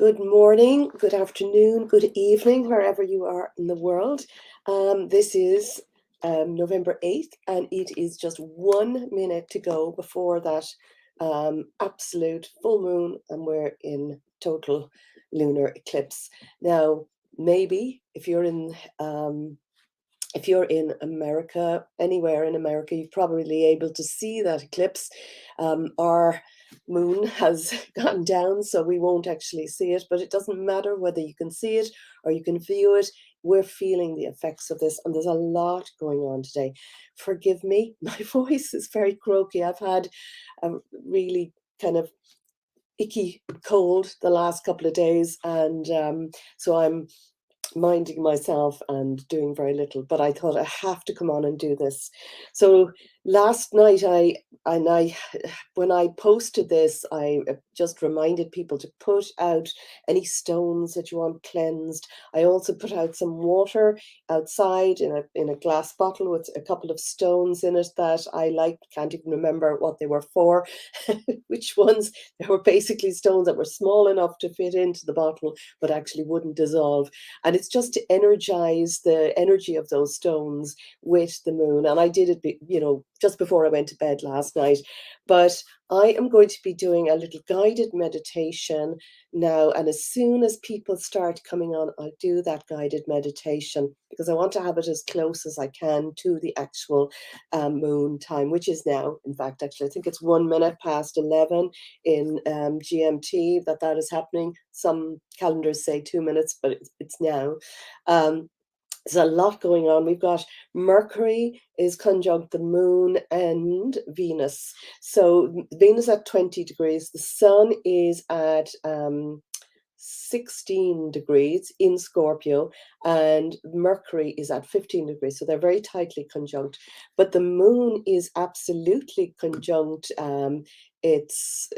Good morning, good afternoon, good evening, wherever you are in the world. This is November 8th, and it is just 1 minute to go before that absolute full moon, and we're in total lunar eclipse. Now, maybe if you're in America, anywhere in America, you're probably able to see that eclipse. Our moon has gone down, so we won't actually see it, but it doesn't matter whether you can see it or you can view it. We're feeling the effects of this, and there's a lot going on today. Forgive me, my voice is very croaky. I've had a really kind of icky cold the last couple of days, and so I'm minding myself and doing very little, but I thought I have to come on and do this. So last night when I posted this, I just reminded people to put out any stones that you want cleansed. I also put out some water outside in a glass bottle with a couple of stones in it that I liked. Can't even remember what they were for, which ones. They were basically stones that were small enough to fit into the bottle, but actually wouldn't dissolve. And it's just to energize the energy of those stones with the moon. And I did it, just before I went to bed last night. But I am going to be doing a little guided meditation now. And as soon as people start coming on, I'll do that guided meditation because I want to have it as close as I can to the actual moon time, which is now, in fact, actually, I think it's 1 minute past 11 in GMT that is happening. Some calendars say 2 minutes, but it's now. There's a lot going on. We've got Mercury is conjunct the moon and Venus. So Venus at 20 degrees. The sun is at 16 degrees in Scorpio, and Mercury is at 15 degrees. So they're very tightly conjunct. But the moon is absolutely conjunct. It's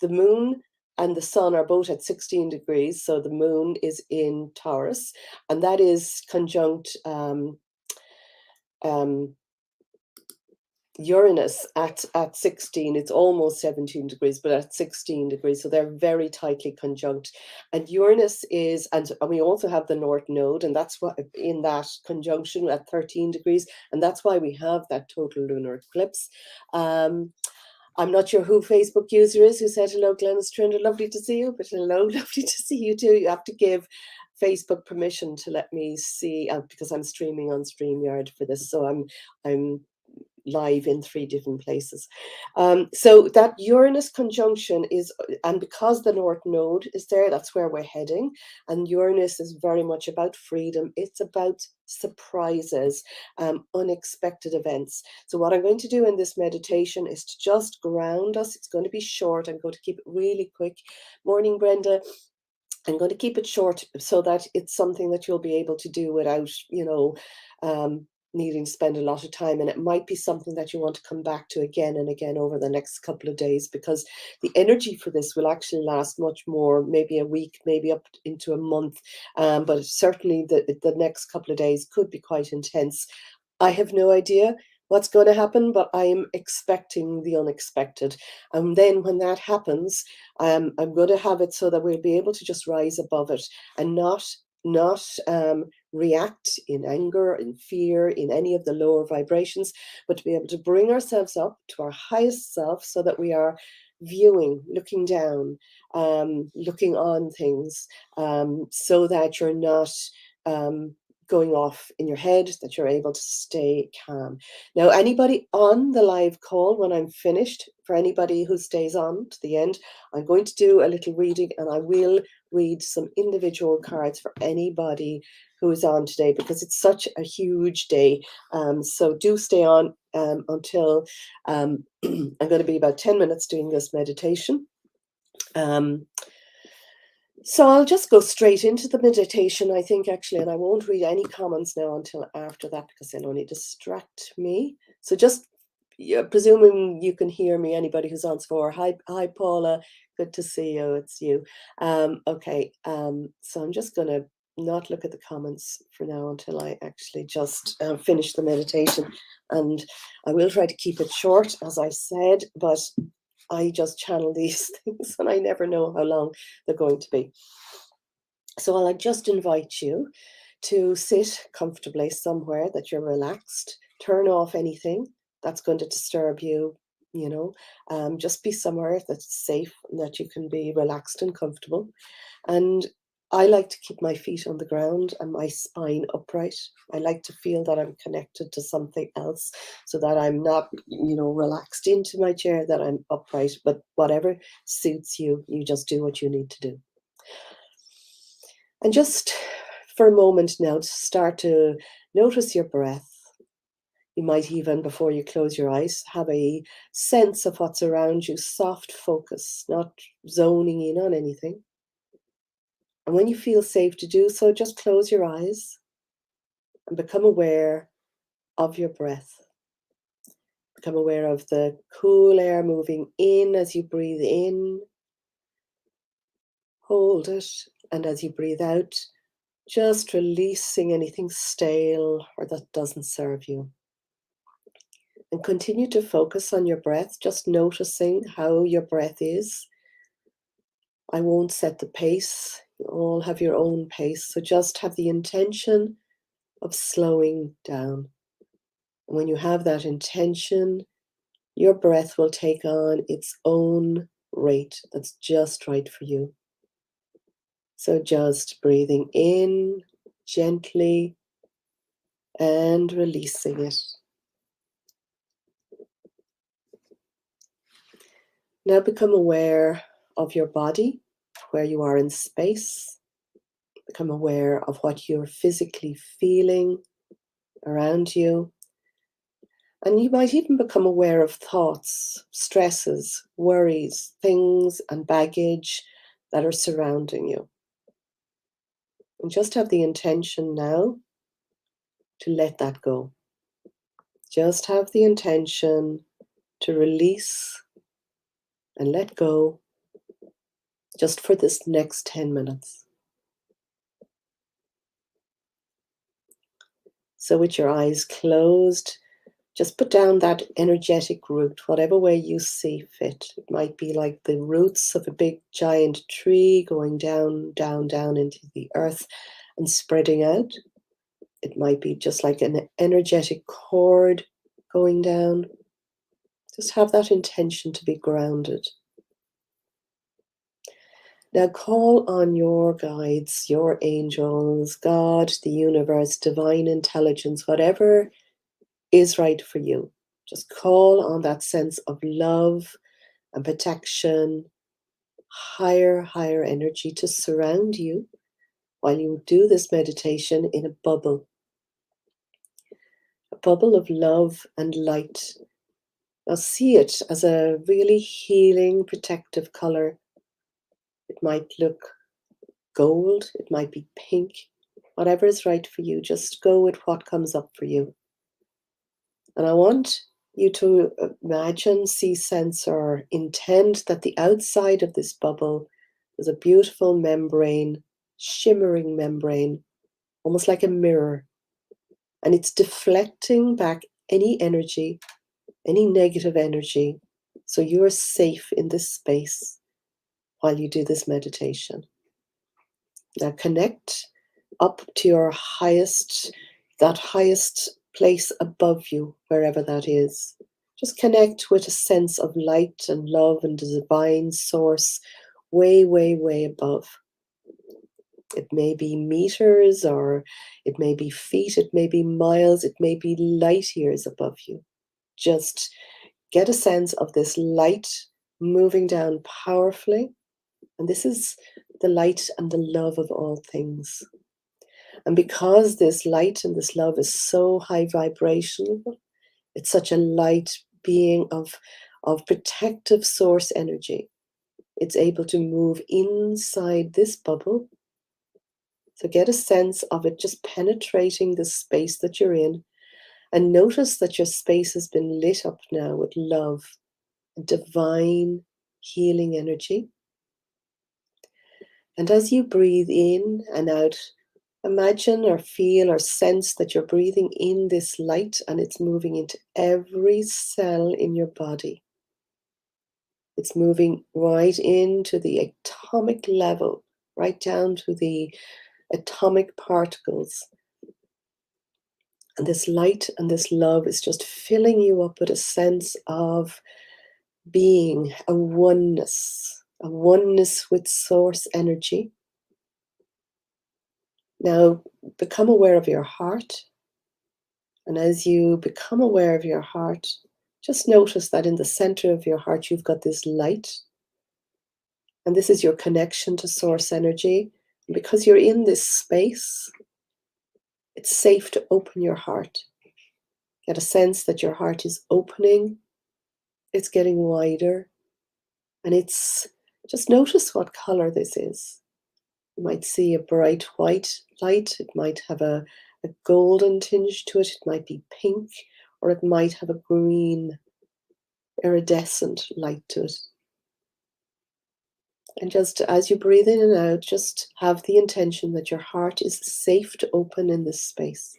the moon and the sun are both at 16 degrees. So the moon is in Taurus, and that is conjunct Uranus at 16. It's almost 17 degrees, but at 16 degrees. So they're very tightly conjunct. And Uranus is, and we also have the North Node, and that's what in that conjunction at 13 degrees. And that's why we have that total lunar eclipse. I'm not sure who Facebook user is who said, hello, Glenys Trinder, lovely to see you, but hello, lovely to see you too. You have to give Facebook permission to let me see, because I'm streaming on StreamYard for this, so I'm live in 3 different places. So that Uranus conjunction is, and because the North Node is there, that's where we're heading. And Uranus is very much about freedom. It's about surprises, unexpected events. So what I'm going to do in this meditation is to just ground us. It's going to be short. I'm going to keep it really quick. Morning, Brenda. I'm going to keep it short so that it's something that you'll be able to do without, needing to spend a lot of time. And it might be something that you want to come back to again and again over the next couple of days, because the energy for this will actually last much more, maybe a week, maybe up into a month. But certainly the next couple of days could be quite intense. I have no idea what's going to happen, but I am expecting the unexpected. And then when that happens, I'm going to have it so that we'll be able to just rise above it and not react in anger, in fear, in any of the lower vibrations, but to be able to bring ourselves up to our highest self so that we are viewing, looking down, looking on things, so that you're not going off in your head, that you're able to stay calm. Now, anybody on the live call, when I'm finished, for anybody who stays on to the end, I'm going to do a little reading, and I will read some individual cards for anybody who is on today, because it's such a huge day. So do stay on until I'm going to be about 10 minutes doing this meditation. So I'll just go straight into the meditation, I think, actually, and I won't read any comments now until after that, because they'll only distract me. So just presuming you can hear me, anybody who's on score. Hi, Paula. Good to see you. It's you. Okay. So I'm just going to not look at the comments for now until I actually just finish the meditation. And I will try to keep it short, as I said, but I just channel these things and I never know how long they're going to be. So I'll just invite you to sit comfortably somewhere that you're relaxed, turn off anything that's going to disturb you, you know, just be somewhere that's safe and that you can be relaxed and comfortable. And I like to keep my feet on the ground and my spine upright. I like to feel that I'm connected to something else so that I'm not, relaxed into my chair, that I'm upright. But whatever suits you, you just do what you need to do. And just for a moment now, to start to notice your breath. You might even, before you close your eyes, have a sense of what's around you, soft focus, not zoning in on anything. And when you feel safe to do so, just close your eyes and become aware of your breath. Become aware of the cool air moving in as you breathe in. Hold it. And as you breathe out, just releasing anything stale or that doesn't serve you. And continue to focus on your breath, just noticing how your breath is. I won't set the pace. You all have your own pace. So just have the intention of slowing down. And when you have that intention, your breath will take on its own rate that's just right for you. So just breathing in gently and releasing it. Now become aware of your body, where you are in space. Become aware of what you're physically feeling around you. And you might even become aware of thoughts, stresses, worries, things, and baggage that are surrounding you. And just have the intention now to let that go. Just have the intention to release and let go just for this next 10 minutes. So with your eyes closed, just put down that energetic root, whatever way you see fit. It might be like the roots of a big giant tree going down, down, down into the earth and spreading out. It might be just like an energetic cord going down. Just have that intention to be grounded. Now call on your guides, your angels, God, the universe, divine intelligence, whatever is right for you. Just call on that sense of love and protection, higher energy to surround you while you do this meditation in a bubble of love and light. Now see it as a really healing, protective color. It might look gold, it might be pink, whatever is right for you. Just go with what comes up for you. And I want you to imagine, see, sense, or intend that the outside of this bubble is a beautiful membrane, shimmering membrane, almost like a mirror. And it's deflecting back any energy, any negative energy. So you're safe in this space while you do this meditation. Now connect up to your that highest place above you, wherever that is. Just connect with a sense of light and love and the divine source way, way, way above. It may be meters, or it may be feet, it may be miles, it may be light years above you. Just get a sense of this light moving down powerfully. And this is the light and the love of all things. And because this light and this love is so high vibrational, it's such a light being of protective source energy. It's able to move inside this bubble. So get a sense of it just penetrating the space that you're in. And notice that your space has been lit up now with love and divine healing energy. And as you breathe in and out, imagine or feel or sense that you're breathing in this light and it's moving into every cell in your body. It's moving right into the atomic level, right down to the atomic particles. And this light and this love is just filling you up with a sense of being, a oneness with source energy. Now, become aware of your heart. And as you become aware of your heart, just notice that in the center of your heart, you've got this light. And this is your connection to source energy. And because you're in this space, it's safe to open your heart. Get a sense that your heart is opening, it's getting wider, and it's just notice what color this is. You might see a bright white light, it might have a golden tinge to it, it might be pink, or it might have a green iridescent light to it. And just as you breathe in and out, just have the intention that your heart is safe to open in this space.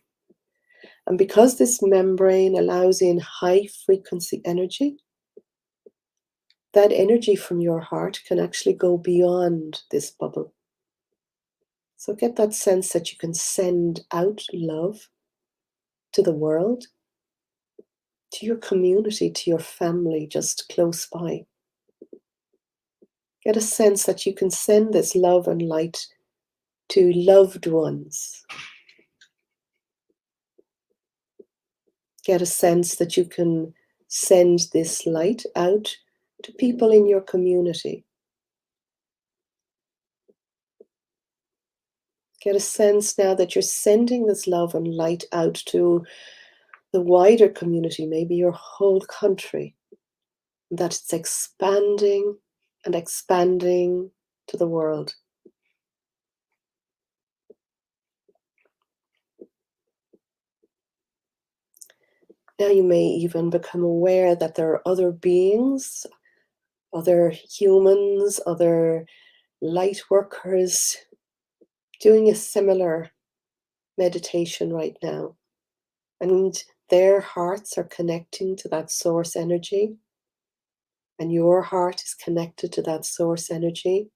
And because this membrane allows in high frequency energy, that energy from your heart can actually go beyond this bubble. So get that sense that you can send out love to the world, to your community, to your family just close by. Get a sense that you can send this love and light to loved ones. Get a sense that you can send this light out to people in your community. Get a sense now that you're sending this love and light out to the wider community, maybe your whole country, that it's expanding and expanding to the world. Now you may even become aware that there are other beings, other humans, other light workers doing a similar meditation right now. And their hearts are connecting to that source energy. And your heart is connected to that source energy.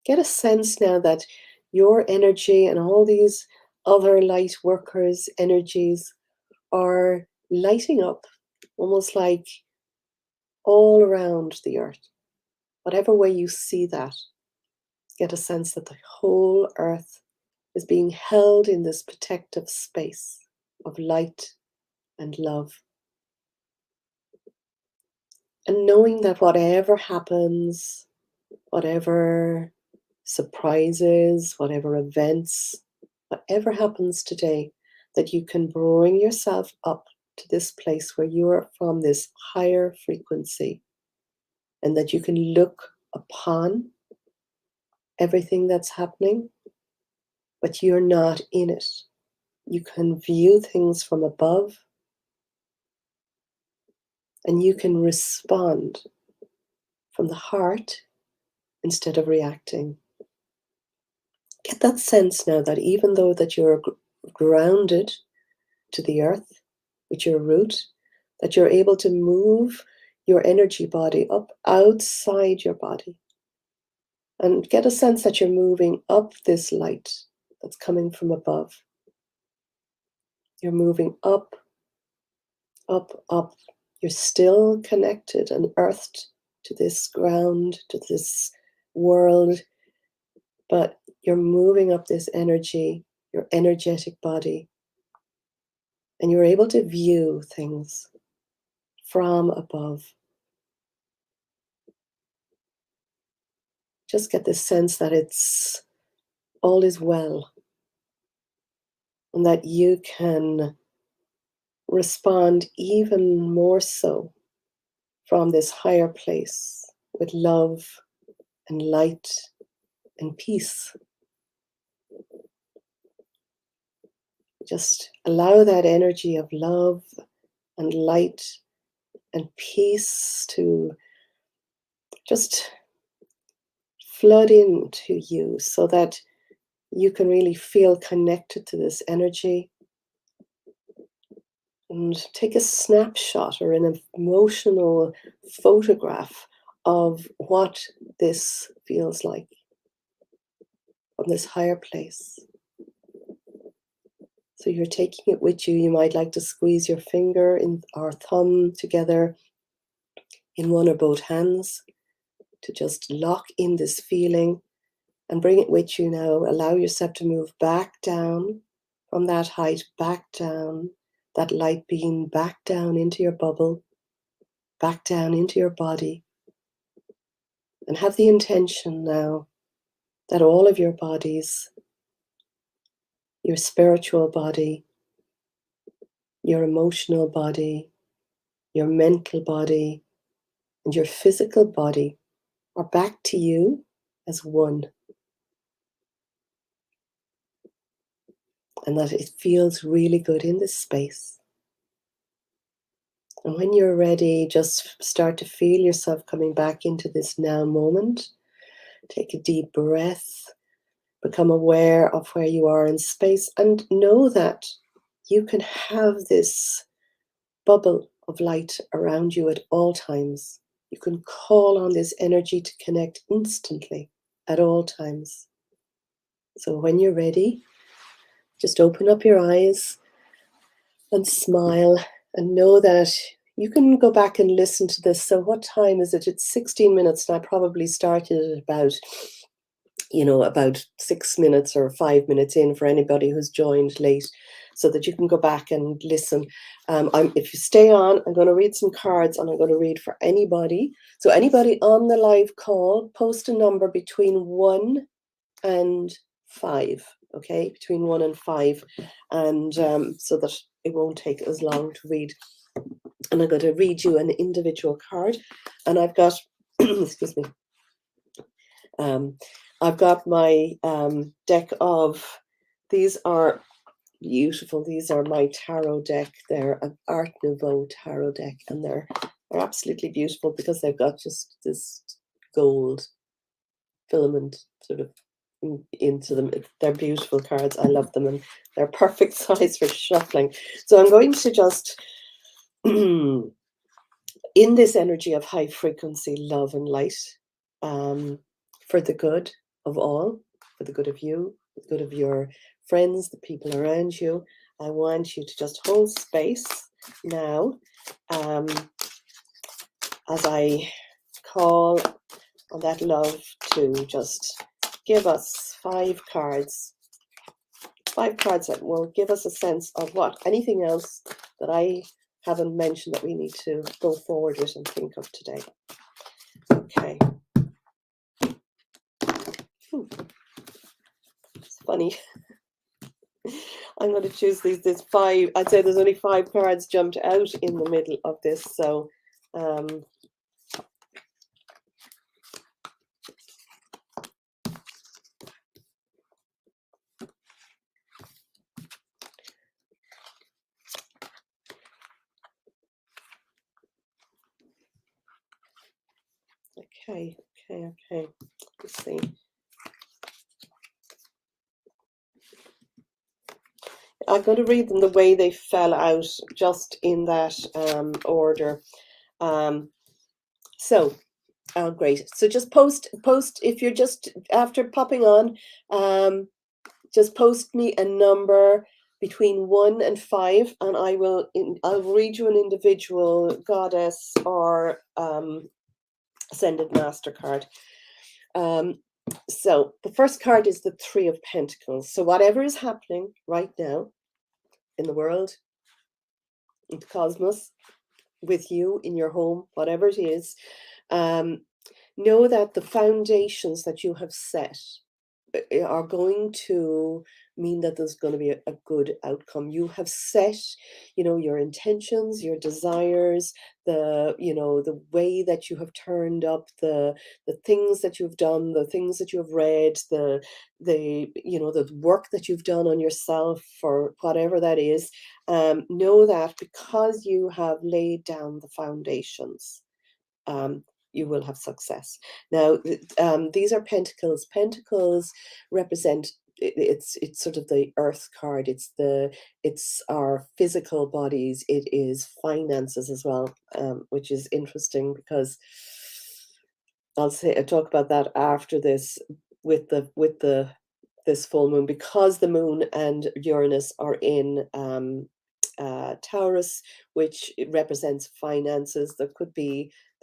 Get a sense now that your energy and all these other light workers' energies are lighting up almost like all around the earth. Whatever way you see that, get a sense that the whole earth is being held in this protective space of light and love. And knowing that whatever happens, whatever surprises, whatever events, whatever happens today, that you can bring yourself up to this place where you are from this higher frequency, and that you can look upon everything that's happening, but you're not in it. You can view things from above, and you can respond from the heart instead of reacting. Get that sense now that even though that you're grounded to the earth with your root, that you're able to move your energy body up outside your body. And get a sense that you're moving up this light that's coming from above. You're moving up, up, up. You're still connected and earthed to this ground, to this world, but you're moving up this energy, your energetic body, and you're able to view things from above. Just get this sense that it's all is well, and that you can respond even more so from this higher place with love and light and peace. Just allow that energy of love and light and peace to just flood into you so that you can really feel connected to this energy. And take a snapshot or an emotional photograph of what this feels like from this higher place. So you're taking it with you. You might like to squeeze your finger or thumb together in one or both hands to just lock in this feeling and bring it with you now. Allow yourself to move back down from that height, back down, that light beam back down into your bubble, back down into your body. And have the intention now that all of your bodies, your spiritual body, your emotional body, your mental body, and your physical body are back to you as one. And that it feels really good in this space. And when you're ready, just start to feel yourself coming back into this now moment. Take a deep breath, become aware of where you are in space, and know that you can have this bubble of light around you at all times. You can call on this energy to connect instantly at all times. So when you're ready, just open up your eyes and smile and know that you can go back and listen to this. So what time is it? It's 16 minutes, and I probably started at about 6 minutes or 5 minutes in for anybody who's joined late, so that you can go back and listen. If you stay on, I'm going to read some cards, and I'm going to read for anybody. So anybody on the live call, post a number between 1 and 5, okay? Between 1 and 5, and so that it won't take as long to read. And I'm going to read you an individual card, and I've got, excuse me, I've got my deck of, these are beautiful. These are my tarot deck. They're an Art Nouveau tarot deck, and they're absolutely beautiful because they've got just this gold filament sort of into them. They're beautiful cards. I love them, and they're perfect size for shuffling. So I'm going to just, in this energy of high frequency love and light, for the good of all, for the good of you, the good of your friends, the people around you, I want you to just hold space now, as I call on that love to just give us 5 cards. 5 cards that will give us a sense of what anything else that I haven't mentioned that we need to go forward with and think of today. Okay. It's funny. I'm going to choose these 5. I'd say there's only 5 cards jumped out in the middle of this. So, okay. Let's see. I'm going to read them the way they fell out, just in that order. So, oh, great. So just post if you're just after popping on, just post me a number between 1 and 5, and I'll read you an individual goddess or Ascended Master card. So the first card is the 3 of Pentacles. So whatever is happening right now in the world, in the cosmos, with you, in your home, whatever it is, know that the foundations that you have set are going to mean that there's going to be a good outcome. You have set, your intentions, your desires, the way that you have turned up, the things that you've done, the things that you have read, the work that you've done on yourself, or whatever that is. Know that because you have laid down the foundations, you will have success. Now, these are pentacles. Pentacles represent, it's sort of the earth card. It's our physical bodies. It is finances as well, which is interesting because I'll talk about that after this with the this full moon, because the moon and Uranus are in Taurus, which it represents finances. There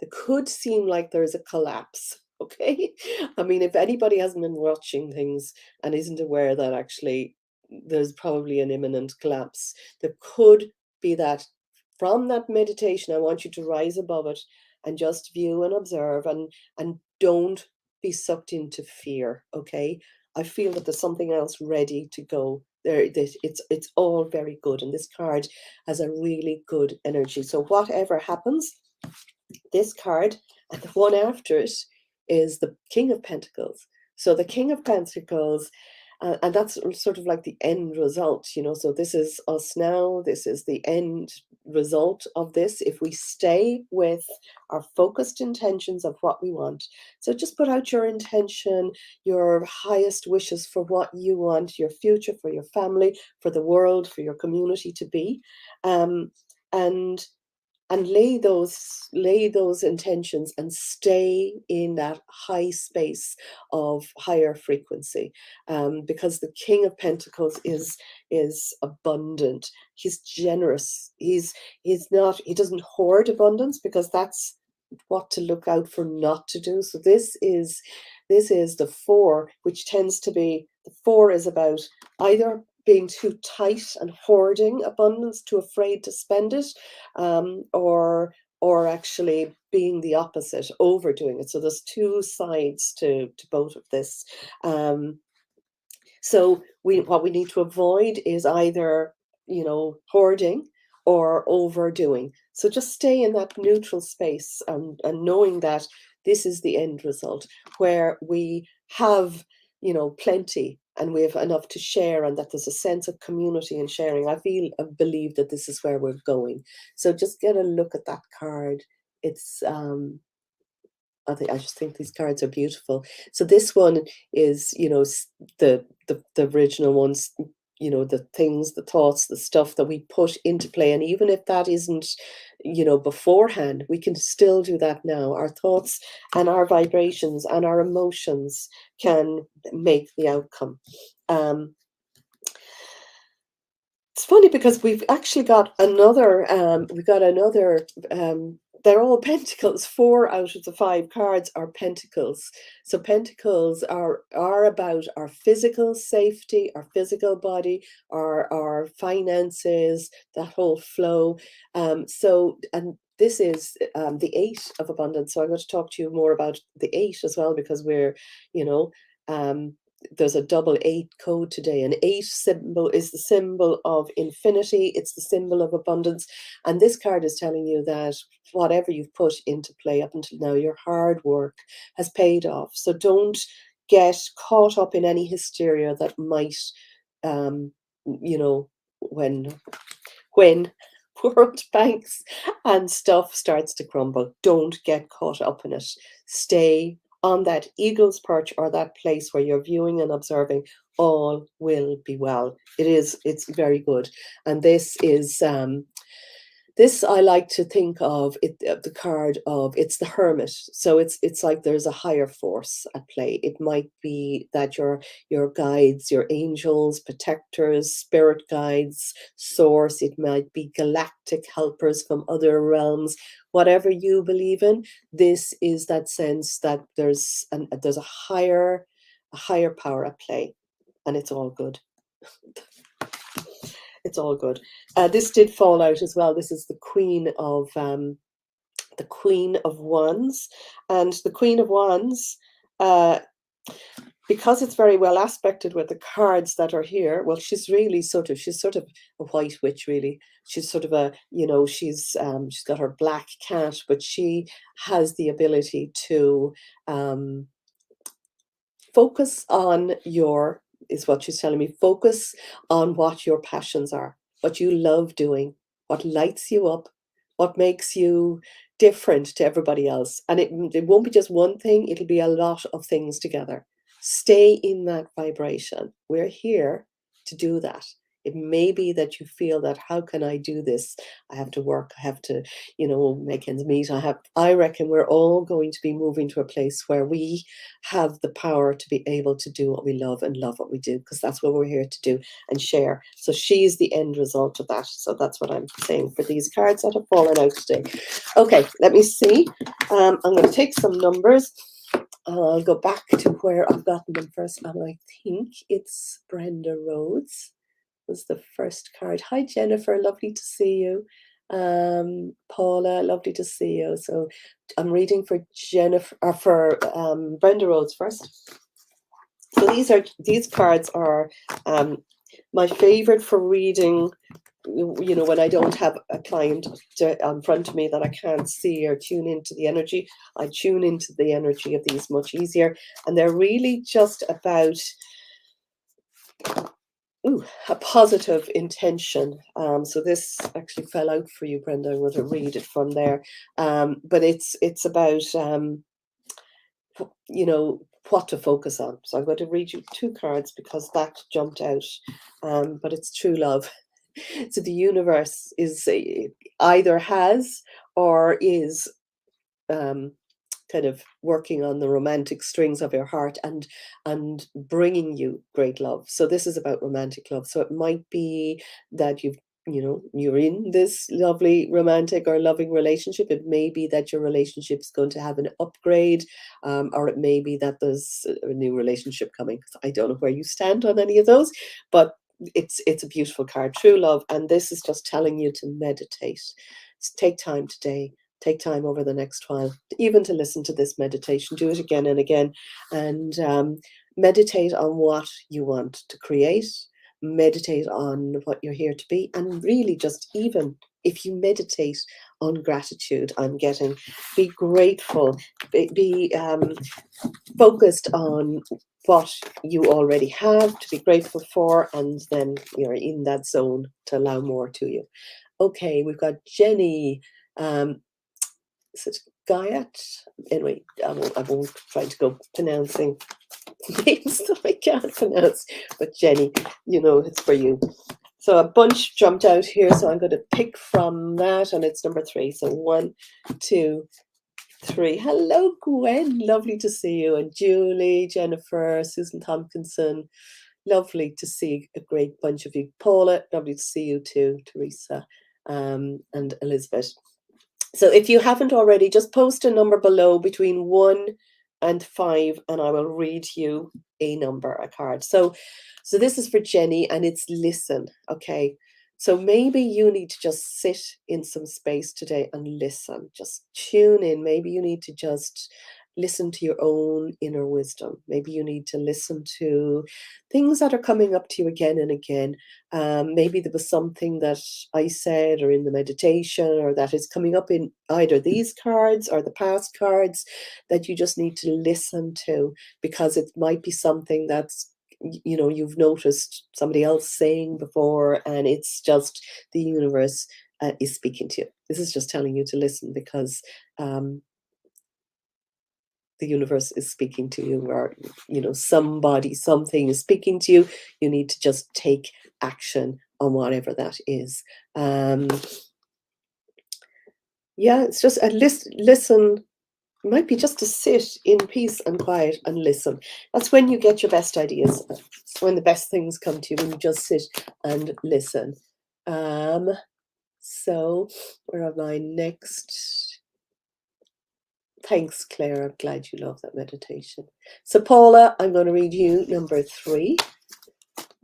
could seem like there's a collapse. Okay, I mean, if anybody hasn't been watching things and isn't aware that actually there's probably an imminent collapse, there could be that. From that meditation, I want you to rise above it and just view and observe, and don't be sucked into fear. Okay, I feel that there's something else ready to go there. It's all very good, and this card has a really good energy. So whatever happens, this card and the one after it is the King of Pentacles. So the King of Pentacles, and that's sort of like the end result, you know. So this is us now. This is the end result of this. If we stay with our focused intentions of what we want, so just put out your intention, your highest wishes for what you want, your future, for your family, for the world, for your community to be, um, and lay those intentions and stay in that high space of higher frequency, because the King of Pentacles is abundant. He's generous. He doesn't hoard abundance, because that's what to look out for not to do. So this is the four, which tends to be, the four is about either being too tight and hoarding abundance, too afraid to spend it, or actually being the opposite, overdoing it. So there's two sides to both of this. So what we need to avoid is either, hoarding or overdoing. So just stay in that neutral space, and knowing that this is the end result, where we have, plenty, and we have enough to share, and that there's a sense of community and sharing. I believe that this is where we're going. So just get a look at that card. It's I just think these cards are beautiful. So this one is, the original ones, the things, the thoughts, the stuff that we put into play. And even if that isn't, beforehand, we can still do that now. Our thoughts and our vibrations and our emotions can make the outcome. It's funny because we've actually got another, they're all pentacles. 4 out of the 5 cards are pentacles. So pentacles are about our physical safety, our physical body, our finances, that whole flow. And this is the 8 of abundance. So I'm going to talk to you more about the 8 as well, because we're, um, there's a double 8 code today. An 8 symbol is the symbol of infinity. It's the symbol of abundance. And this card is telling you that whatever you've put into play up until now, your hard work has paid off. So don't get caught up in any hysteria that might, um, you know, when world banks and stuff starts to crumble, don't get caught up in it. Stay on that eagle's perch, or that place where you're viewing and observing. All will be well. It's very good. And this I like to think of it, the card of, it's the Hermit. So it's like there's a higher force at play. It might be that your guides, your angels, protectors, spirit guides, source. It might be galactic helpers from other realms. Whatever you believe in, this is that sense that there's a higher power at play, and it's all good. It's all good. This did fall out as well. This is the Queen of Wands, and the Queen of Wands, because it's very well aspected with the cards that are here. Well, she's sort of a white witch, really. She's sort of she's got her black cat, but she has the ability to focus on is what she's telling me. Focus on what your passions are, what you love doing, what lights you up, what makes you different to everybody else. And it won't be just one thing, it'll be a lot of things together. Stay in that vibration. We're here to do that. It may be that you feel that, how can I do this? I have to work, I have to, make ends meet. I reckon we're all going to be moving to a place where we have the power to be able to do what we love and love what we do, because that's what we're here to do and share. So she's the end result of that. So that's what I'm saying for these cards that have fallen out today. Okay, let me see. I'm going to take some numbers. I'll go back to where I've gotten them first, and I think it's Brenda Rhodes was the first card. Hi, Jennifer, lovely to see you. Paula, lovely to see you. So I'm reading for Jennifer, or for Brenda Rhodes first. So these cards are my favorite for reading. When I don't have a client in front of me that I can't see or tune into the energy, I tune into the energy of these much easier. And they're really just about a positive intention. So this actually fell out for you, Brenda. I'm going to read it from there. But it's about, what to focus on. So I'm going to read you 2 cards because that jumped out. But it's true love. So the universe is either has or is kind of working on the romantic strings of your heart and bringing you great love. So this is about romantic love. So it might be that you're in this lovely romantic or loving relationship. It may be that your relationship is going to have an upgrade, or it may be that there's a new relationship coming. I don't know where you stand on any of those, but it's a beautiful card, true love. And this is just telling you to meditate. Take time today. Take time over the next while, even to listen to this meditation. Do it again and again, and meditate on what you want to create. Meditate on what you're here to be, and really just, even if you meditate on gratitude, be grateful, be focused on what you already have to be grateful for, and then you're in that zone to allow more to you. Okay, we've got Jenny. Is it Guyat? Anyway, I won't try to go pronouncing names that I can't pronounce, but Jenny, it's for you. So a bunch jumped out here, so I'm going to pick from that, and it's number 3. So 1, 2, 3. Hello, Gwen. Lovely to see you. And Julie, Jennifer, Susan Tompkinson. Lovely to see a great bunch of you. Paula, lovely to see you too. Teresa, and Elizabeth. So if you haven't already, just post a number below between 1 and 5, and I will read you a number, a card. So this is for Jenny, and it's listen. Okay. So maybe you need to just sit in some space today and listen. Just tune in. Maybe you need to just listen to your own inner wisdom. Maybe you need to listen to things that are coming up to you again and again. Maybe there was something that I said or in the meditation, or that is coming up in either these cards or the past cards, that you just need to listen to, because it might be something that's you've noticed somebody else saying before, and it's just the universe is speaking to you. This is just telling you to listen, because the universe is speaking to you, or something is speaking to you. You need to just take action on whatever that is. It's just a listen. It might be just to sit in peace and quiet and listen. That's when you get your best ideas. It's when the best things come to you, when you just sit and listen. So where am I next? Thanks, Claire. I'm glad you love that meditation. So Paula, I'm going to read you number 3.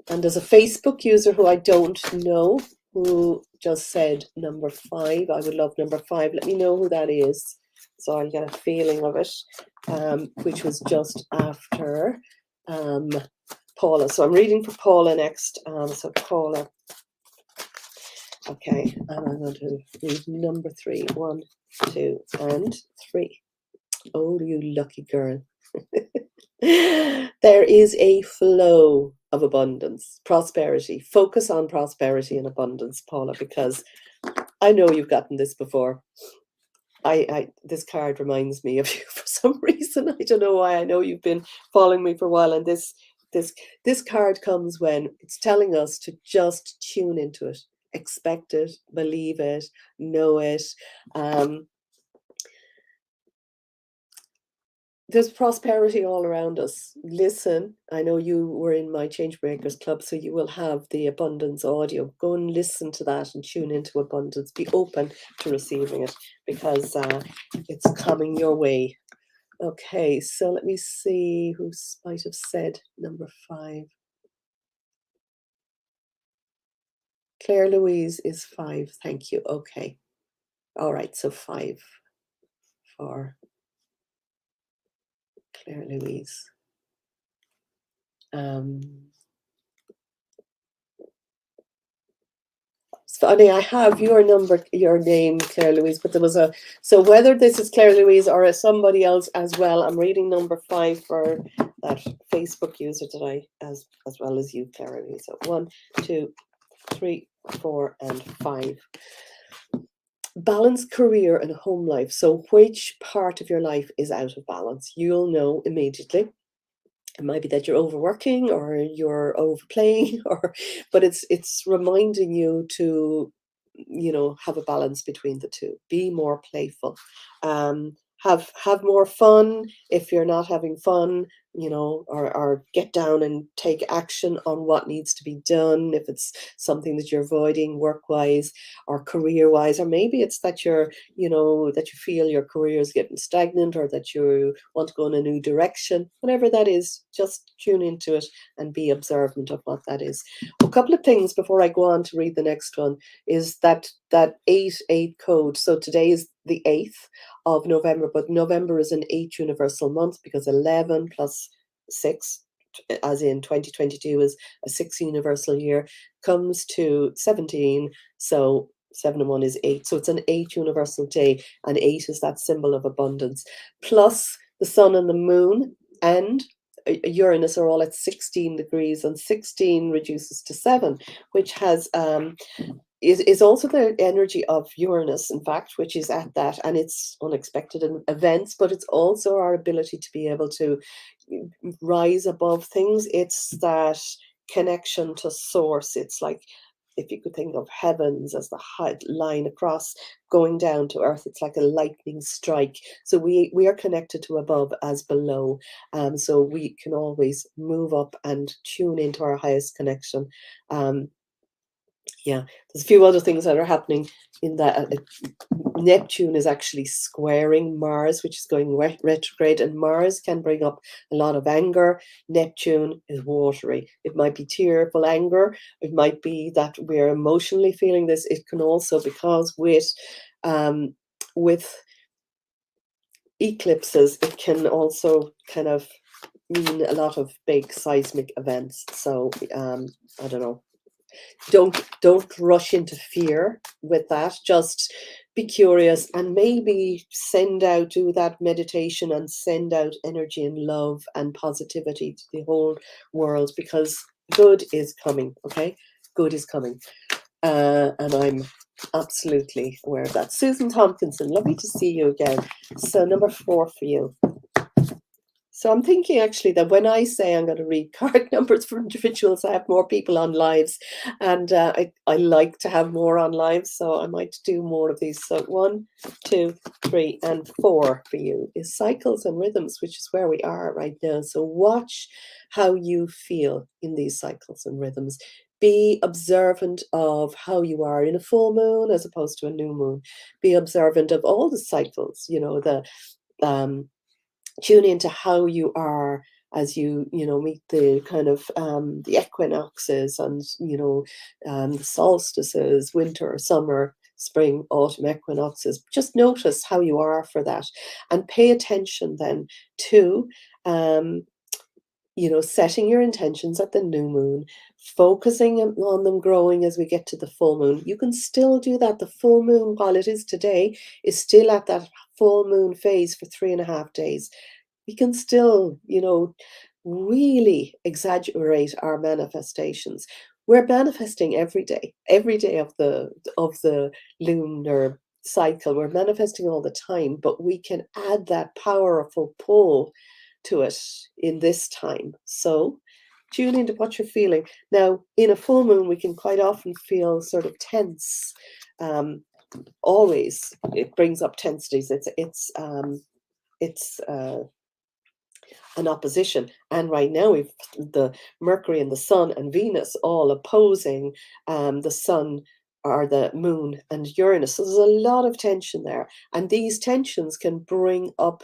And there's a Facebook user who I don't know who just said number 5. I would love number 5. Let me know who that is, so I'll get a feeling of it, which was just after Paula. So I'm reading for Paula next. So Paula. Okay, and I'm going to read number 3. 1, 2, and 3. Oh, you lucky girl. There is a flow of abundance, prosperity. Focus on prosperity and abundance, Paula, because I know you've gotten this before. This card reminds me of you for some reason. I don't know why. I know you've been following me for a while, and this This this card comes when it's telling us to just tune into it, expect it, believe it, know it. Um, there's prosperity all around us. Listen, I know you were in my Change Breakers Club, so you will have the abundance audio. Go and listen to that and tune into abundance. Be open to receiving it because it's coming your way. Okay, so let me see who might have said number 5. Claire Louise is 5. Thank you. Okay. All right, so 5 for Claire Louise. It's funny, I have your number, your name, Claire Louise, but there was a, so whether this is Claire Louise or somebody else as well, I'm reading number 5 for that Facebook user today, as well as you, Claire Louise. So 1, 2, 3, 4, and 5. Balance career and home life. So which part of your life is out of balance? You'll know immediately. It might be that you're overworking or you're overplaying, or but it's reminding you to, have a balance between the two. Be more playful. Have more fun. If you're not having fun, or get down and take action on what needs to be done. If it's something that you're avoiding work wise or career wise, or maybe it's that that you feel your career is getting stagnant, or that you want to go in a new direction. Whatever that is, just tune into it and be observant of what that is. A couple of things before I go on to read the next one is that 8-8 code. So today is the 8th of November, but November is an 8 universal month because 11 plus 6, as in 2022, is a 6 universal year, comes to 17. So 7 and 1 is 8. So it's an 8 universal day, and 8 is that symbol of abundance. Plus the sun and the moon and Uranus are all at 16 degrees, and 16 reduces to 7, which has is also the energy of Uranus, in fact, which is at that, and it's unexpected events, but it's also our ability to be able to rise above things. It's that connection to source. It's like, if you could think of heavens as the high line across going down to earth, it's like a lightning strike. So we are connected to above as below. So we can always move up and tune into our highest connection. Yeah, there's a few other things that are happening in that. Neptune is actually squaring Mars, which is going retrograde, and Mars can bring up a lot of anger. Neptune is watery. It might be tearful anger. It might be that we're emotionally feeling this. It can also, because with eclipses, it can also kind of mean a lot of big seismic events. So I don't know. Don't rush into fear with that. Just be curious and maybe do that meditation and send out energy and love and positivity to the whole world, because good is coming. Okay, good is coming, and I'm absolutely aware of that. Susan Tompkinson, lovely to see you again. So number 4 for you. So I'm thinking actually that when I say I'm going to read card numbers for individuals, I have more people on lives, and I like to have more on lives, so I might do more of these. So 1, 2, 3, and 4 for you is cycles and rhythms, which is where we are right now. So watch how you feel in these cycles and rhythms. Be observant of how you are in a full moon as opposed to a new moon. Be observant of all the cycles, tune into how you are as you meet the kind of the equinoxes, and the solstices, winter, summer, spring, autumn equinoxes. Just notice how you are for that, and pay attention then to setting your intentions at the new moon, focusing on them growing as we get to the full moon. You can still do that. The full moon, while it is today, is still at that full moon phase for 3.5 days. We can still, really exaggerate our manifestations. We're manifesting every day of the lunar cycle. We're manifesting all the time, but we can add that powerful pull to it in this time. So Tune into what you're feeling. Now, in a full moon, we can quite often feel sort of tense. Always, it brings up tensities. It's an opposition, and right now we've the Mercury and the Sun and Venus all opposing the Sun or the Moon and Uranus. So there's a lot of tension there, and these tensions can bring up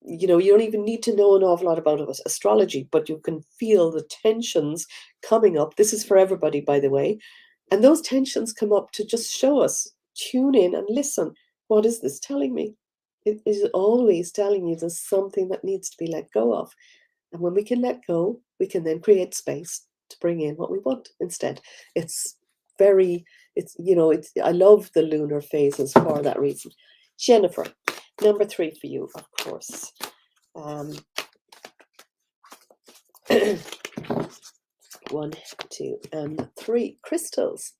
you know, you don't even need to know an awful lot about astrology, but you can feel the tensions coming up. This is for everybody, by the way. And those tensions come up to just show us, tune in and listen. What is this telling me? It is always telling you there's something that needs to be let go of. And when we can let go, we can then create space to bring in what we want instead. It's you know, I love the lunar phases for that reason. Jennifer, number 3 for you, of course. 1, 2, and 3 crystals.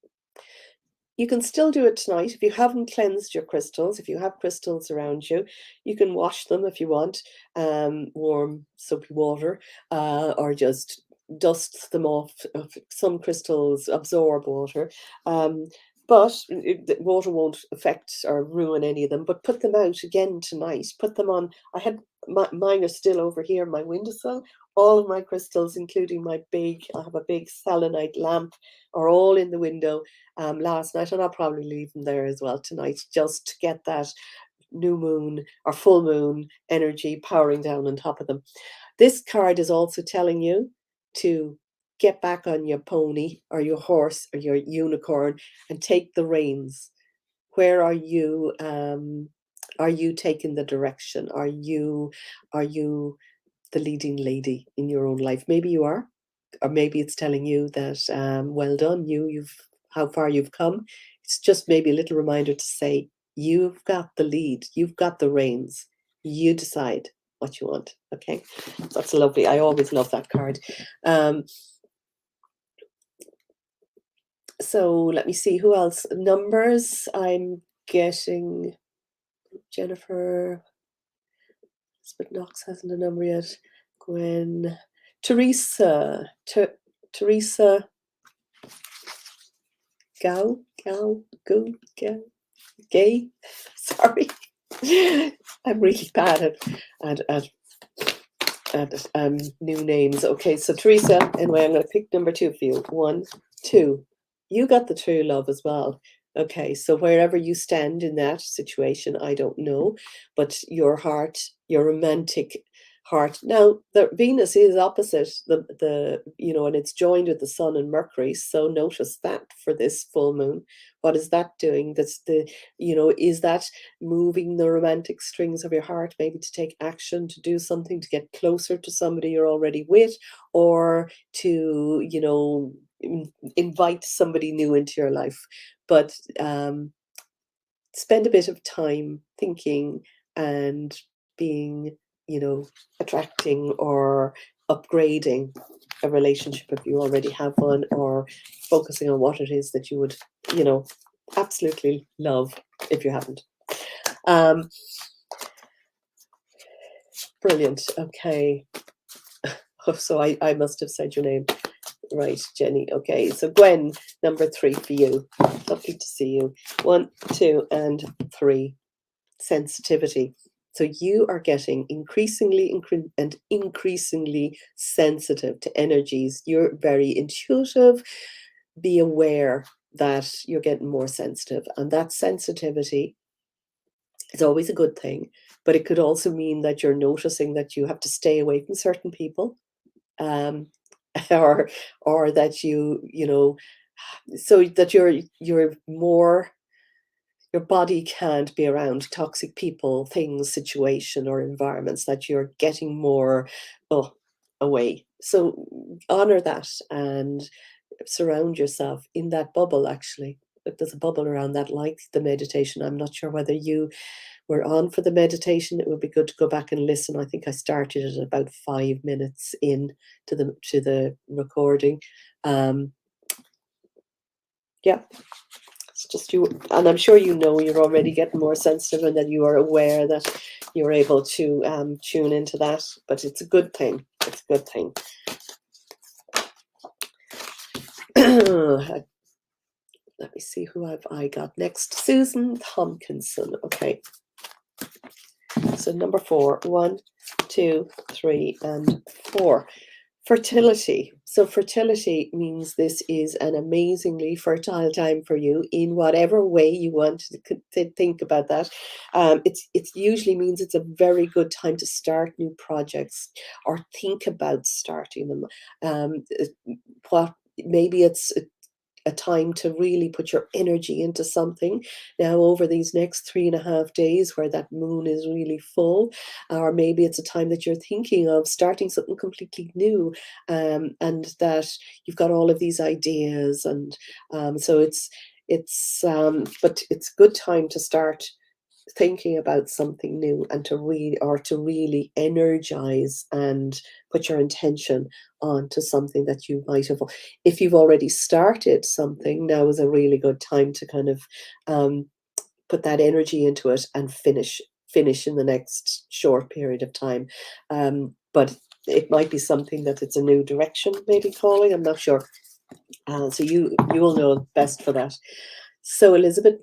You can still do it tonight. If you haven't cleansed your crystals, if you have crystals around you, you can wash them if you want, warm soapy water, or just dust them off. Some crystals absorb water, but water won't affect or ruin any of them. But put them out again tonight. Put them on. Mine are still over here in my windowsill. All of my crystals, including I have a big selenite lamp, are all in the window last night, and I'll probably leave them there as well tonight, just to get that new moon or full moon energy powering down on top of them. This card is also telling you to get back on your pony or your horse or your unicorn and take the reins. Where are you? Are you taking the direction? Are you the leading lady in your own life? Maybe you are, or maybe it's telling you that well done, you've how far you've come. It's just maybe a little reminder to say you've got the lead, you've got the reins, you decide what you want. Okay, that's lovely. I always love that card. So let me see who else. Numbers I'm getting. Jennifer, but Knox hasn't a number yet. Gwen, Teresa, Teresa Gay. Sorry, I'm really bad at new names. Okay, so Teresa, anyway, I'm going to pick number 2 for you. 1, 2. You got the true love as well. Okay, so wherever you stand in that situation, I don't know, but your heart, your romantic heart. Now, the Venus is opposite the you know, and it's joined with the Sun and Mercury. So notice that for this full moon. What is that doing? That's you know, is that moving the romantic strings of your heart, maybe to take action, to do something, to get closer to somebody you're already with, or to, you know, invite somebody new into your life. But spend a bit of time thinking and being, you know, attracting or upgrading a relationship if you already have one, or focusing on what it is that you would, you know, absolutely love if you haven't. Brilliant. Okay. Oh, so I must have said your name right, Jenny. Okay, so Gwen, number 3 for you. Lovely to see you. 1, 2, and 3. Sensitivity. So you are getting increasingly sensitive to energies. You're very intuitive. Be aware that you're getting more sensitive, and that sensitivity is always a good thing, but it could also mean that you're noticing that you have to stay away from certain people, or that you know, so that you're more, your body can't be around toxic people, things, situation, or environments, that you're getting more away. So honor that and surround yourself in that bubble. Actually, if there's a bubble around that, like the meditation. I'm not sure whether you were on for the meditation. It would be good to go back and listen. I think I started it about 5 minutes in to the recording. Yeah, it's just you, and I'm sure you know you're already getting more sensitive, and that you are aware that you're able to tune into that. But it's a good thing. It's a good thing. let me see who have I got next. Susan Tompkinson. Okay. So number 4, 1, 2, 3, and 4. Fertility. So fertility means this is an amazingly fertile time for you in whatever way you want to think about that. It usually means it's a very good time to start new projects or think about starting them. What maybe it's a time to really put your energy into something now over these next 3.5 days where that moon is really full, or maybe it's a time that you're thinking of starting something completely new, and that you've got all of these ideas, and so but it's a good time to start thinking about something new and to really energize and put your intention onto something that you might have, if you've already started something, now is a really good time to kind of put that energy into it and finish in the next short period of time. But it might be something that it's a new direction maybe calling, I'm not sure. So you will know best for that. So Elizabeth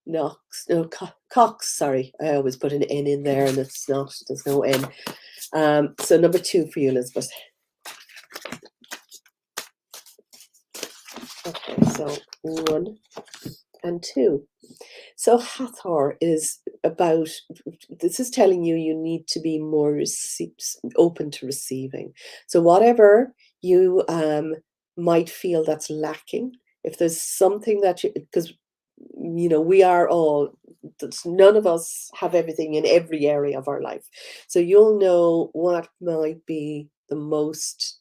Knox, no, Cox, sorry. I always put an N in there and it's not, there's no N. So number 2 for you, Elizabeth. Okay, so 1 and 2. So Hathor is about, this is telling you you need to be more open to receiving. So whatever you might feel that's lacking, if there's something that you, because we are all, none of us have everything in every area of our life. So you'll know what might be the most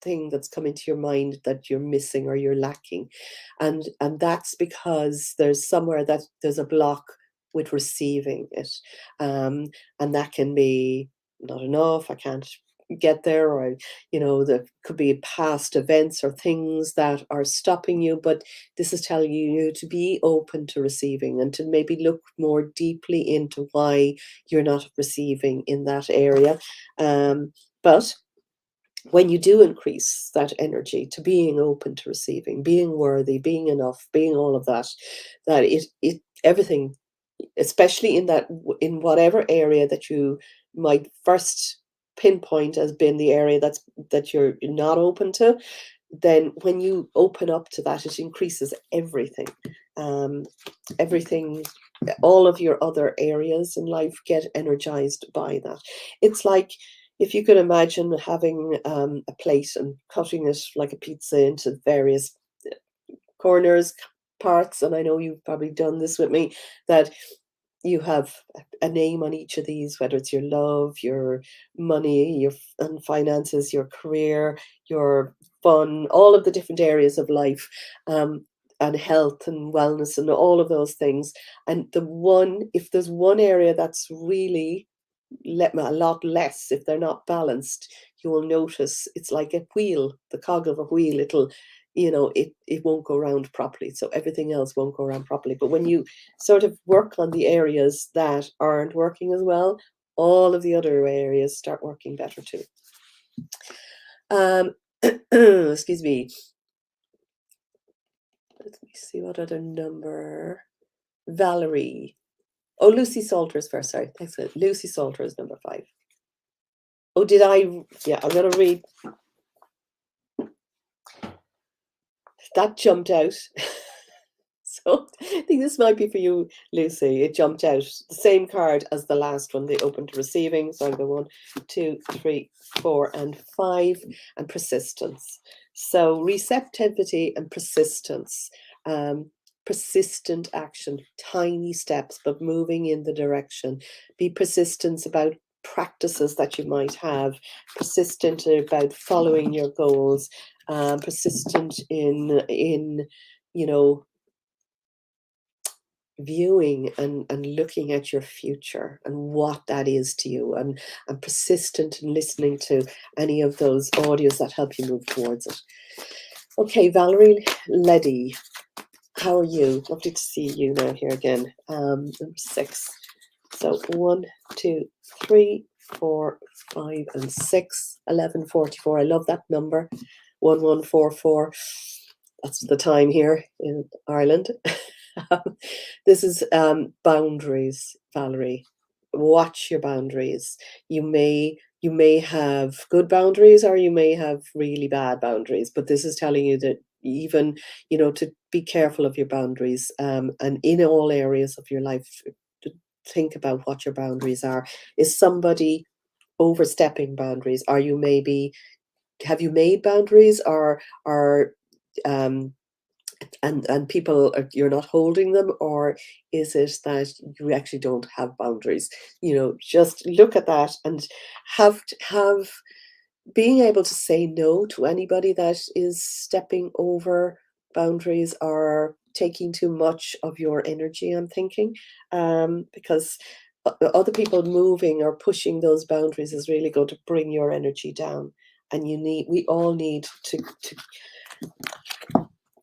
thing that's coming to your mind that you're missing or you're lacking. And that's because there's somewhere that there's a block with receiving it. And that can be not enough, I can't get there, or there could be past events or things that are stopping you, but this is telling you to be open to receiving and to maybe look more deeply into why you're not receiving in that area. But when you do increase that energy to being open to receiving, being worthy, being enough, being all of that, that it everything, especially in whatever area that you might first pinpoint as being the area that you're not open to, then when you open up to that, it increases everything. Everything, all of your other areas in life get energized by that. It's like if you could imagine having a plate and cutting it like a pizza into various corners, parts, and I know you've probably done this with me, that you have a name on each of these, whether it's your love, your money, and finances, your career, your fun, all of the different areas of life, and health and wellness and all of those things. And if there's one area that's really a lot less, if they're not balanced, you will notice it's like a wheel, the cog of a wheel. It won't go around properly, so everything else won't go around properly. But when you sort of work on the areas that aren't working as well, all of the other areas start working better too. Excuse me. Let me see what other number. Valerie. Oh, Lucy Salters first. Sorry, thanks. Lucy Salters, number 5. Oh, did I? Yeah, I'm going to read. That jumped out. So I think this might be for you, Lucy. It jumped out. The same card as the last one, the open to receiving. So I'll go 1, 2, 3, 4, and 5, and persistence. So receptivity and persistence. Persistent action, tiny steps, but moving in the direction. Be persistent about practices that you might have, persistent about following your goals, persistent in viewing and looking at your future and what that is to you, and persistent in listening to any of those audios that help you move towards it. Okay, Valerie Leddy, how are you? Lovely to see you now here again. Number 6. So 1, 2, 3, 4, 5, and 6. 1144. I love that number. 1144. That's the time here in Ireland. This is boundaries, Valerie. Watch your boundaries. You may have good boundaries or you may have really bad boundaries, but this is telling you that even, to be careful of your boundaries, and in all areas of your life, to think about what your boundaries are. Is somebody overstepping boundaries? Are you maybe Have you made boundaries, or are um and people you're not holding them, or is it that you actually don't have boundaries? Just look at that and have being able to say no to anybody that is stepping over boundaries or taking too much of your energy, I'm thinking, because other people moving or pushing those boundaries is really going to bring your energy down. And we all need to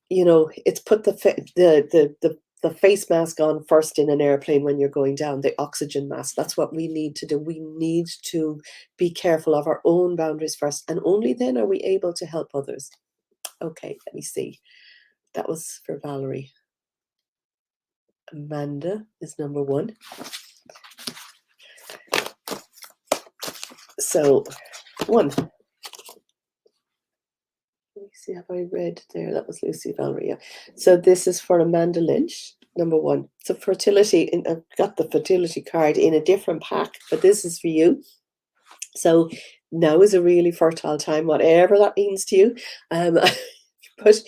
it's put the face mask on first in an airplane when you're going down, the oxygen mask. That's what we need to do. We need to be careful of our own boundaries first, and only then are we able to help others. Okay, let me see. That was for Valerie. Amanda is number one. So, one. Let me see, have I read there? That was Lucy Valerie. Yeah. So this is for Amanda Lynch, number one. So fertility, I've got the fertility card in a different pack, but this is for you. So now is a really fertile time, whatever that means to you. But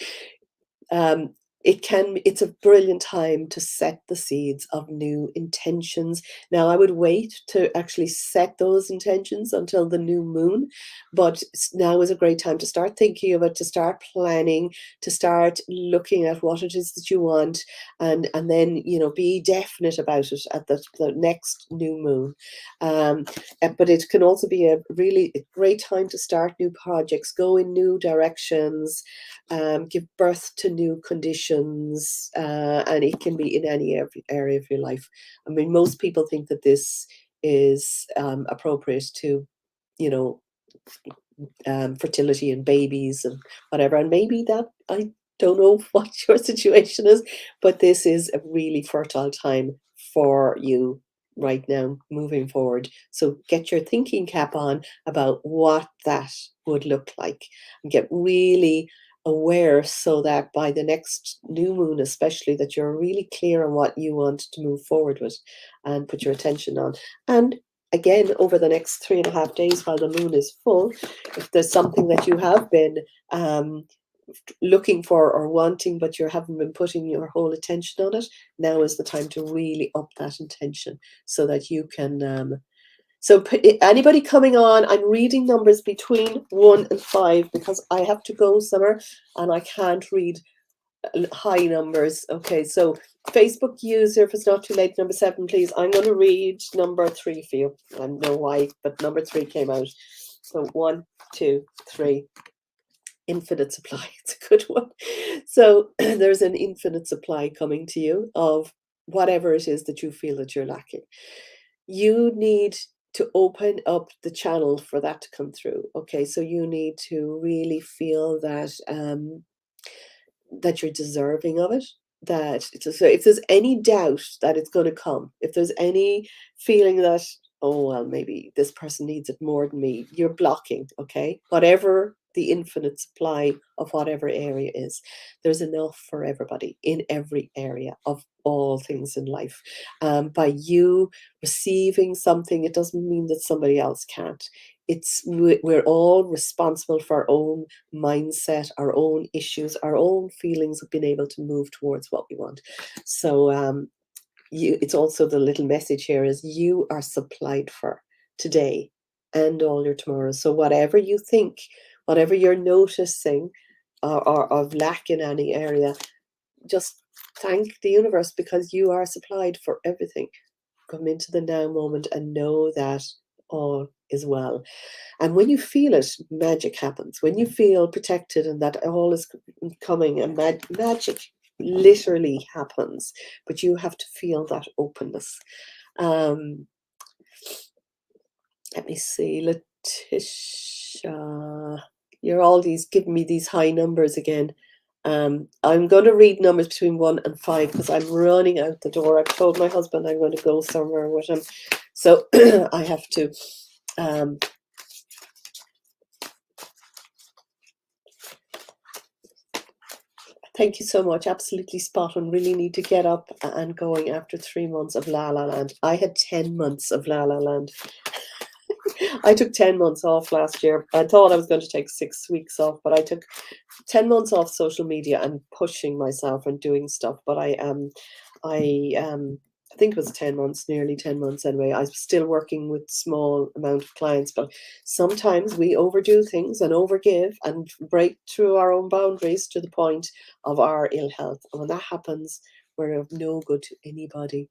um, it's a brilliant time to set the seeds of new intentions. Now, I would wait to actually set those intentions until the new moon, but now is a great time to start thinking of it, to start planning, to start looking at what it is that you want, and then, be definite about it at the next new moon. But it can also be a really great time to start new projects, go in new directions, give birth to new conditions, and it can be in every area of your life. I mean, most people think that this is appropriate to, you know, fertility and babies and whatever. And maybe that, I don't know what your situation is, but this is a really fertile time for you right now moving forward. So get your thinking cap on about what that would look like, and get really aware, so that by the next new moon especially, that you're really clear on what you want to move forward with and put your attention on. And again, over the next 3.5 days while the moon is full, if there's something that you have been um, looking for or wanting, but you haven't been putting your whole attention on it, now is the time to really up that intention, so that you can. Anybody coming on, I'm reading numbers between 1 and 5 because I have to go somewhere and I can't read high numbers. Okay, so Facebook user, if it's not too late, number 7, please. I'm going to read number 3 for you. I don't know why, but number 3 came out. So 1, 2, 3. Infinite supply. It's a good one. So there's an infinite supply coming to you of whatever it is that you feel that you're lacking. You need to open up the channel for that to come through. Okay, so you need to really feel that you're deserving of it. So if there's any doubt that it's going to come, if there's any feeling that, oh well, maybe this person needs it more than me, you're blocking. Okay, whatever the infinite supply of whatever area is, there's enough for everybody in every area of all things in life. By you receiving something, it doesn't mean that somebody else can't. We're all responsible for our own mindset, our own issues, our own feelings of being able to move towards what we want. So it's also the little message here is you are supplied for today and all your tomorrows. So whatever you think, whatever you're noticing or of lack in any area, just thank the universe, because you are supplied for everything. Come into the now moment and know that all is well. And when you feel it, magic happens. When you feel protected and that all is coming, and magic literally happens. But you have to feel that openness. Um, Let me see, Letitia. You're all these giving me these high numbers again. I'm going to read numbers between 1 and 5 because I'm running out the door. I've told my husband I'm going to go somewhere with him. So I have to. Thank you so much. Absolutely spot on. Really need to get up and going after 3 months of La La Land. I had 10 months of La La Land. I took 10 months off last year. I thought I was going to take 6 weeks off, but I took 10 months off social media and pushing myself and doing stuff. But I think it was 10 months, nearly 10 months anyway. I was still working with small amount of clients, but sometimes we overdo things and overgive and break through our own boundaries to the point of our ill health. And when that happens, we're of no good to anybody.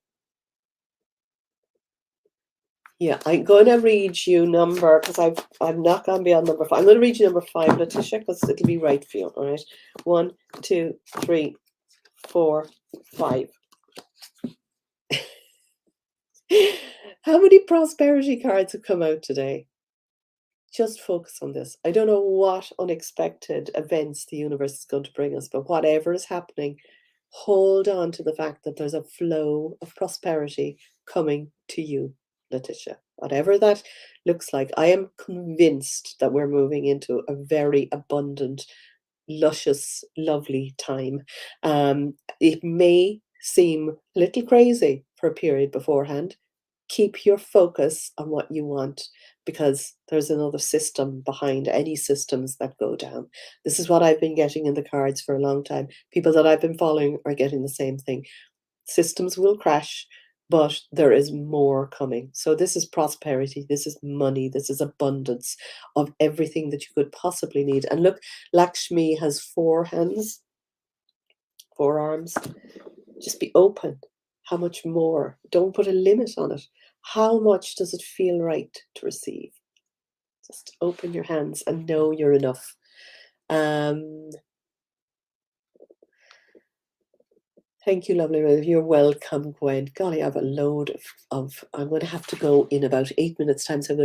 Yeah, I'm going to read you number, because I'm not going beyond number 5. I'm going to read you number 5, Letitia, because it'll be right for you. All right. 1, 2, 3, 4, 5. How many prosperity cards have come out today? Just focus on this. I don't know what unexpected events the universe is going to bring us, but whatever is happening, hold on to the fact that there's a flow of prosperity coming to you, Letitia. Whatever that looks like, I am convinced that we're moving into a very abundant, luscious, lovely time. It may seem a little crazy for a period beforehand. Keep your focus on what you want, because there's another system behind any systems that go down. This is what I've been getting in the cards for a long time. People that I've been following are getting the same thing. Systems will crash, but there is more coming. So this is prosperity, this is money, this is abundance of everything that you could possibly need. And look, Lakshmi has 4 hands, 4 arms. Just be open. How much more? Don't put a limit on it. How much does it feel right to receive? Just open your hands and know you're enough. Thank you, lovely. You're welcome, Gwen. Golly, I have a load of I'm going to have to go in about 8 minutes' time. So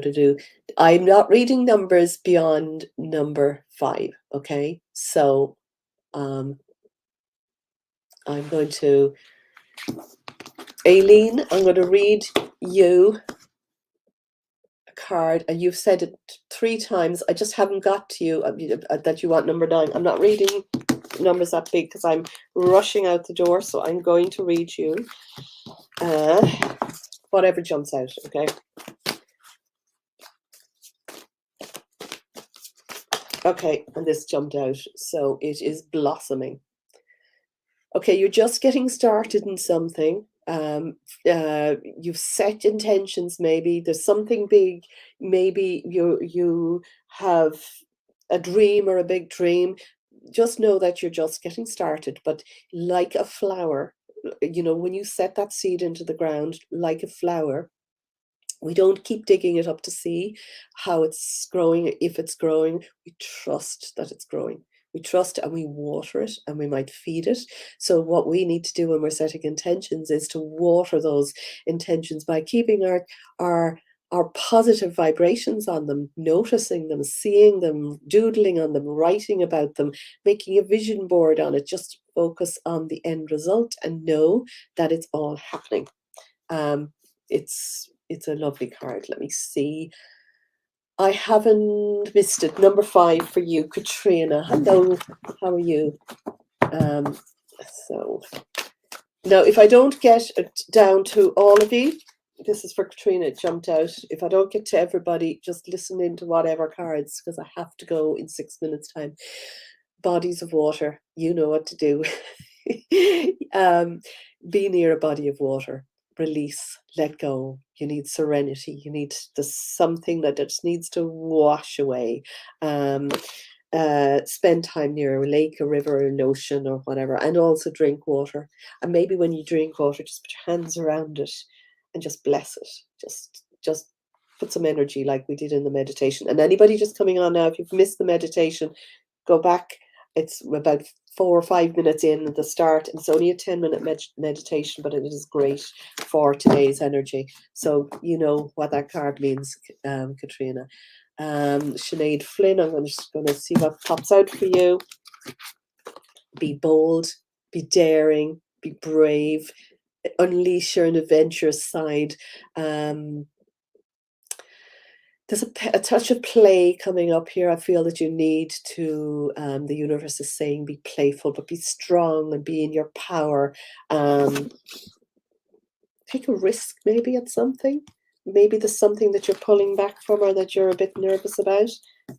I'm not reading numbers beyond number 5. Okay. So I'm going to, Aileen, I'm going to read you card, and you've said it 3 times. I just haven't got to you that you want number 9. I'm not reading numbers that big because I'm rushing out the door, so I'm going to read you whatever jumps out. Okay, and this jumped out, so it is blossoming. Okay, you're just getting started in something. You've set intentions. Maybe there's something big. Maybe you have a dream or a big dream. Just know that you're just getting started. But like a flower, when you set that seed into the ground, like a flower, we don't keep digging it up to see how it's growing. If it's growing, we trust that it's growing. We trust and we water it, and we might feed it. So what we need to do when we're setting intentions is to water those intentions by keeping our positive vibrations on them, noticing them, seeing them, doodling on them, writing about them, making a vision board on it. Just focus on the end result and know that it's all happening. It's a lovely card. Let me see. I haven't missed it. Number 5 for you, Katrina. Hello, how are you? So now, if I don't get it down to all of you, this is for Katrina, it jumped out. If I don't get to everybody, just listen into whatever cards, because I have to go in 6 minutes' time. Bodies of water, you know what to do. Be near a body of water. Release, let go. You need serenity. You need something that just needs to wash away. Spend time near a lake, a river, an ocean, or whatever, and also drink water. And maybe when you drink water, just put your hands around it and just bless it. Just put some energy, like we did in the meditation. And anybody just coming on now, if you've missed the meditation, go back. It's about 4 or 5 minutes in at the start, and it's only a 10-minute meditation, but it is great for today's energy. So you know what that card means, Katrina. Sinead Flynn, I'm just going to see what pops out for you. Be bold, be daring, be brave, unleash your adventurous side. There's a touch of play coming up here. I feel that you need to, the universe is saying, be playful, but be strong and be in your power. Take a risk maybe at something. Maybe there's something that you're pulling back from or that you're a bit nervous about.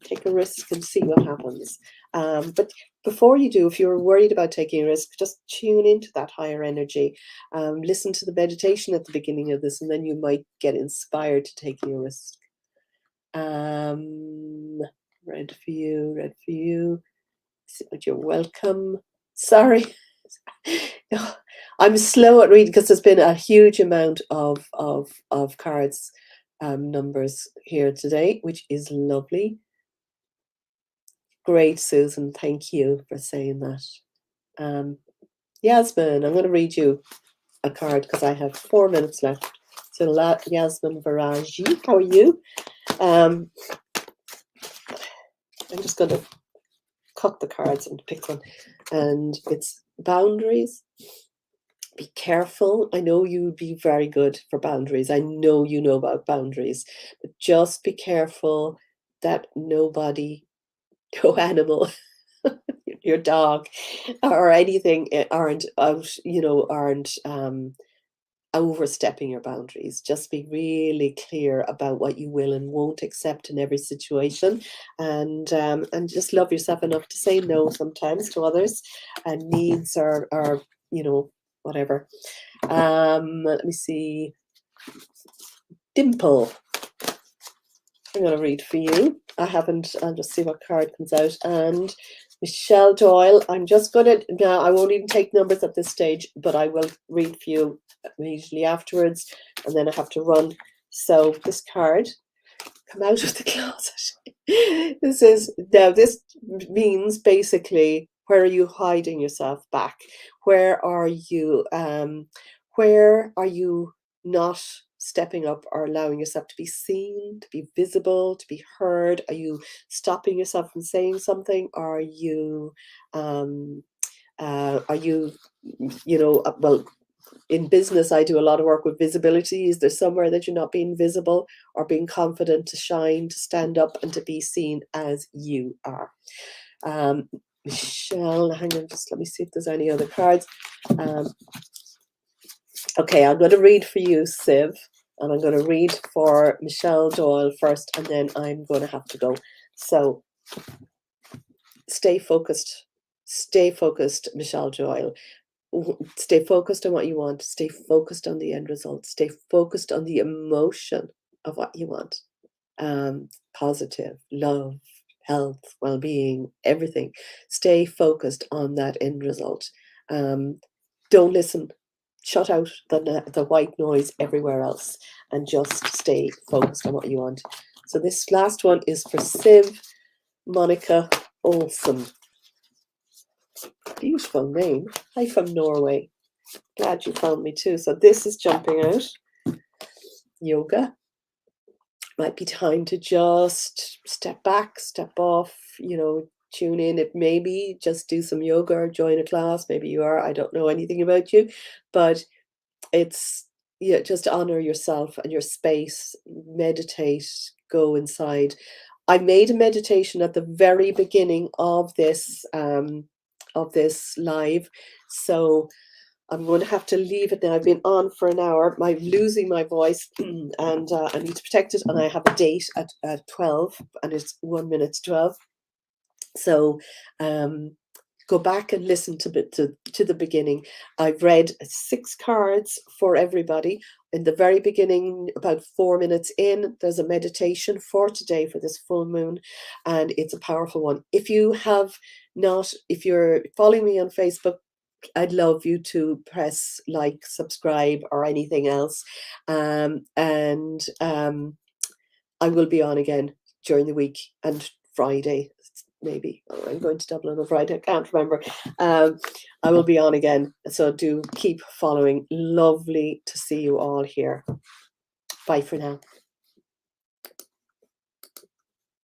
Take a risk and see what happens. But before you do, if you're worried about taking a risk, just tune into that higher energy. Listen to the meditation at the beginning of this, and then you might get inspired to taking a risk. Red for you, red for you. You're welcome. Sorry. I'm slow at reading because there's been a huge amount of cards, numbers here today, which is lovely. Great, Susan. Thank you for saying that. Yasmin, I'm going to read you a card because I have 4 minutes left. So Yasmin Varaji, how are you? I'm just going to cut the cards and pick one. And it's boundaries. Be careful. I know you'd be very good for boundaries. I know you know about boundaries, but just be careful that nobody, no animal, your dog, or anything aren't out, aren't overstepping your boundaries. Just be really clear about what you will and won't accept in every situation, and just love yourself enough to say no sometimes to others and needs or whatever. Let me see. Dimple, I'm going to read for you. I'll just see what card comes out. And Michelle Doyle, I'm just going to, now I won't even take numbers at this stage, but I will read for you immediately afterwards, and then I have to run. So this card, come out of the closet. This means basically, where are you hiding yourself back? Where are you not stepping up or allowing yourself to be seen, to be visible, to be heard? Are you stopping yourself from saying something? Are you well, in business, I do a lot of work with visibility. Is there somewhere that you're not being visible or being confident to shine, to stand up and to be seen as you are? Michelle, hang on, just let me see if there's any other cards. Okay, I'm going to read for you, Siv, and I'm going to read for Michelle Doyle first, and then I'm going to have to go. So stay focused, Michelle Doyle. Stay focused on what you want. Stay focused on the end result. Stay focused on the emotion of what you want. Positive, love, health, well-being, everything. Stay focused on that end result. Don't listen. Shut out the white noise everywhere else and just stay focused on what you want. So this last one is for Siv Monica Olsen. Beautiful name. Hi from Norway. Glad you found me too. So this is jumping out. Yoga. Might be time to just step back, step off, tune in. It maybe just do some yoga or join a class. Maybe you are. I don't know anything about you, but it's just honor yourself and your space. Meditate, go inside. I made a meditation at the very beginning of this live, so I'm going to have to leave it now. I've been on for an hour. I'm losing my voice, and I need to protect it. And I have a date at 12, and it's 1 minute to 12. So go back and listen to the beginning. I've read 6 cards for everybody. In the very beginning, about 4 minutes in, there's a meditation for today for this full moon, and it's a powerful one. If you're following me on Facebook, I'd love you to press like, subscribe, or anything else. I will be on again during the week, and Friday, maybe. I'm going to Dublin on Friday. I can't remember. I will be on again. So do keep following. Lovely to see you all here. Bye for now.